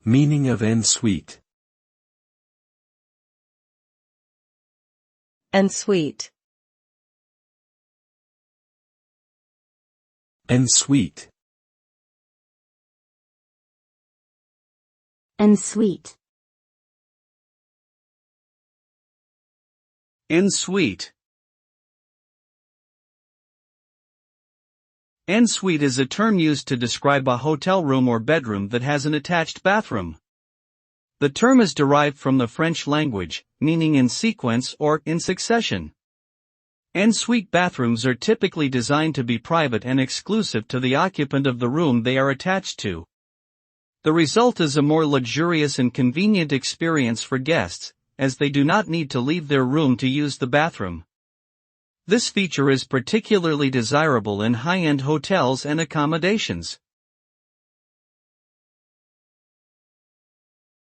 Meaning of en suite. En suite. En suite. En suite. En suite. En suite is a term used to describe a hotel room or bedroom that has an attached bathroom. The term is derived from the French language, meaning in sequence or in succession. En suite bathrooms are typically designed to be private and exclusive to the occupant of the room they are attached to. The result is a more luxurious and convenient experience for guests, as they do not need to leave their room to use the bathroom. This feature is particularly desirable in high-end hotels and accommodations.